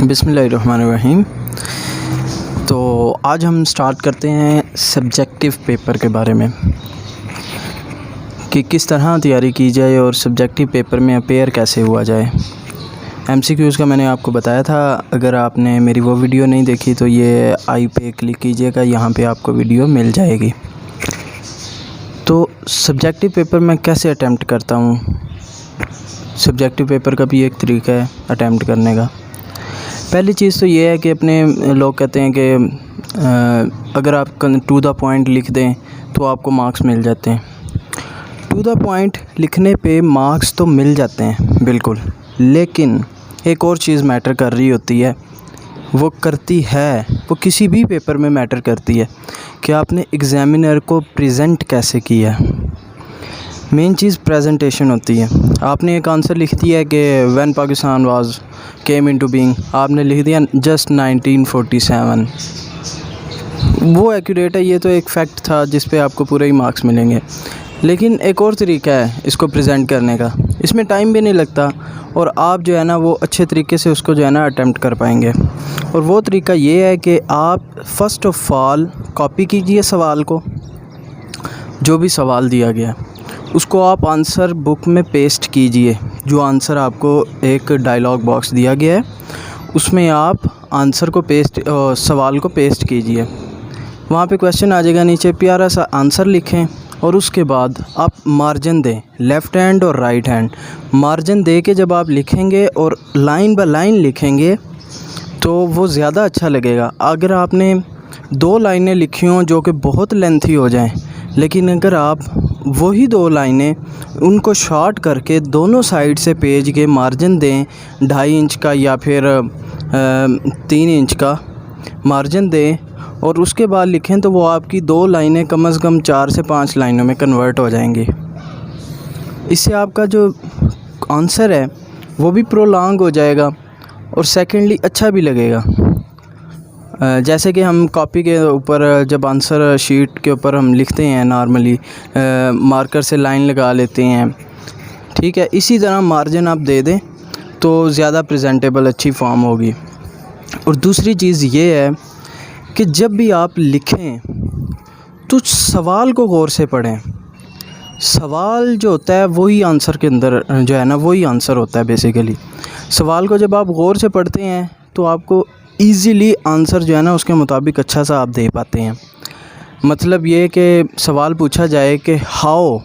बिस्मिल्लाहिर्रहमानिर्रहीम। तो आज हम स्टार्ट करते हैं सब्जेक्टिव पेपर के बारे में कि किस तरह तैयारी की जाए और सब्जेक्टिव पेपर में अपेयर कैसे हुआ जाए। एमसीक्यूज़ का मैंने आपको बताया था। अगर आपने मेरी वो वीडियो नहीं देखी तो ये आई पे क्लिक कीजिएगा, यहाँ पे आपको वीडियो मिल जाएगी। तो सब्जेक्टिव पेपर मैं कैसे अटैम्प्ट करता हूँ। सब्जेक्टिव पेपर का भी एक तरीका है अटैम्प्ट करने का। पहली चीज़ तो ये है कि अपने लोग कहते हैं कि अगर आप टू द पॉइंट लिख दें तो आपको मार्क्स मिल जाते हैं। टू द पॉइंट लिखने पे मार्क्स तो मिल जाते हैं बिल्कुल, लेकिन एक और चीज़ मैटर कर रही होती है, वो किसी भी पेपर में मैटर करती है कि आपने एग्ज़ामिनर को प्रेजेंट कैसे किया। मेन चीज़ प्रेजेंटेशन होती है। आपने एक आंसर लिख दिया है कि when Pakistan was came into being, आपने लिख दिया जस्ट 1947। वो एक्यूरेट है, ये तो एक फैक्ट था जिस पे आपको पूरे ही मार्क्स मिलेंगे। लेकिन एक और तरीका है इसको प्रेजेंट करने का, इसमें टाइम भी नहीं लगता और आप जो है ना वो अच्छे तरीके से उसको जो है ना अटेम्प्ट कर पाएंगे। और वो तरीका ये है कि आप फ़र्स्ट ऑफ़ ऑल कॉपी कीजिए सवाल को, जो भी सवाल दिया गया उसको आप आंसर बुक में पेस्ट कीजिए। जो आंसर आपको एक डायलॉग बॉक्स दिया गया है उसमें आप आंसर को सवाल को पेस्ट कीजिए। वहाँ पे क्वेश्चन आ जाएगा, नीचे प्यारा सा आंसर लिखें और उसके बाद आप मार्जिन दें, लेफ़्ट हैंड और राइट हैंड मार्जिन दे के जब आप लिखेंगे और लाइन बाय लाइन लिखेंगे तो वो ज़्यादा अच्छा लगेगा। अगर आपने 2 लाइनें लिखी हों जो कि बहुत लेंथी हो जाएं, लेकिन अगर आप वही 2 लाइनें उनको शॉर्ट करके दोनों साइड से पेज के मार्जिन दें, 2.5 इंच का या फिर 3 इंच का मार्जिन दें और उसके बाद लिखें तो वो आपकी 2 लाइनें कम से कम 4 से 5 लाइनों में कन्वर्ट हो जाएंगी। इससे आपका जो आंसर है वो भी प्रोलॉन्ग हो जाएगा और सेकेंडली अच्छा भी लगेगा। जैसे कि हम कॉपी के ऊपर जब आंसर शीट के ऊपर हम लिखते हैं नॉर्मली मार्कर से लाइन लगा लेते हैं, ठीक है, इसी तरह मार्जिन आप दे दें तो ज़्यादा प्रेजेंटेबल अच्छी फॉर्म होगी। और दूसरी चीज़ ये है कि जब भी आप लिखें तो सवाल को गौर से पढ़ें। सवाल जो होता है वही आंसर के अंदर जो है ना वही आंसर होता है बेसिकली। सवाल को जब आप गौर से पढ़ते हैं तो आपको ईज़िली आंसर जो है ना उसके मुताबिक अच्छा सा आप दे पाते हैं। मतलब ये कि सवाल पूछा जाए कि हाउ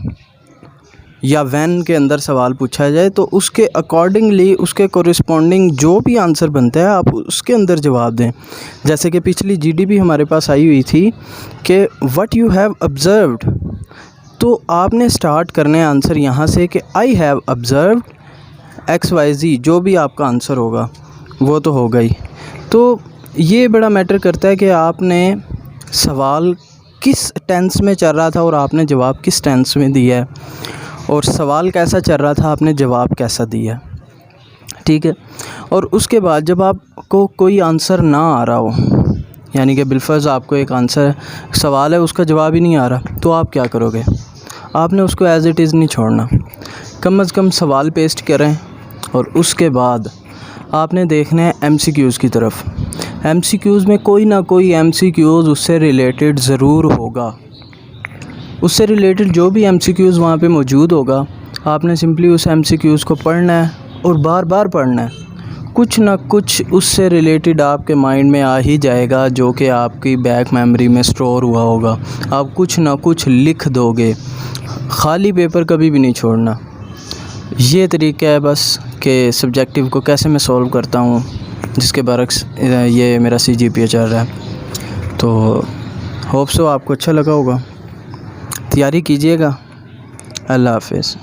या व्हेन के अंदर सवाल पूछा जाए तो उसके अकॉर्डिंगली उसके कोरिस्पोंडिंग जो भी आंसर बनता है आप उसके अंदर जवाब दें। जैसे कि पिछली जीडीपी हमारे पास आई हुई थी कि व्हाट यू हैव ऑब्ज़र्व्ड, तो आपने स्टार्ट करने आंसर यहाँ से कि आई हैव ऑब्ज़र्व्ड XYZ, जो भी आपका आंसर होगा वो तो होगा ही। तो ये बड़ा मैटर करता है कि आपने सवाल किस टेंस में चल रहा था और आपने जवाब किस टेंस में दिया है, और सवाल कैसा चल रहा था आपने जवाब कैसा दिया, ठीक है। और उसके बाद जब आपको कोई आंसर ना आ रहा हो, यानी कि बिलफर्ज आपको एक आंसर सवाल है उसका जवाब ही नहीं आ रहा, तो आप क्या करोगे, आपने उसको एज़ इट इज़ नहीं छोड़ना, कम से कम सवाल पेस्ट करें और उसके बाद आपने देखना है एमसीक्यूज़ की तरफ। एमसीक्यूज़ में कोई ना कोई एमसीक्यूज़ उससे रिलेटेड ज़रूर होगा। उससे रिलेटेड जो भी एमसीक्यूज़ वहाँ पे मौजूद होगा आपने सिंपली उस एमसीक्यूज़ को पढ़ना है और बार बार पढ़ना है। कुछ ना कुछ उससे रिलेटेड आपके माइंड में आ ही जाएगा जो कि आपकी बैक मेमोरी में स्टोर हुआ होगा। आप कुछ ना कुछ लिख दोगे, ख़ाली पेपर कभी भी नहीं छोड़ना। ये तरीका है बस कि सब्जेक्टिव को कैसे मैं सॉल्व करता हूँ, जिसके बरक्स ये मेरा CGPA चल रहा है। तो होप सो आपको अच्छा लगा होगा। तैयारी कीजिएगा। अल्लाह हाफ़िज़।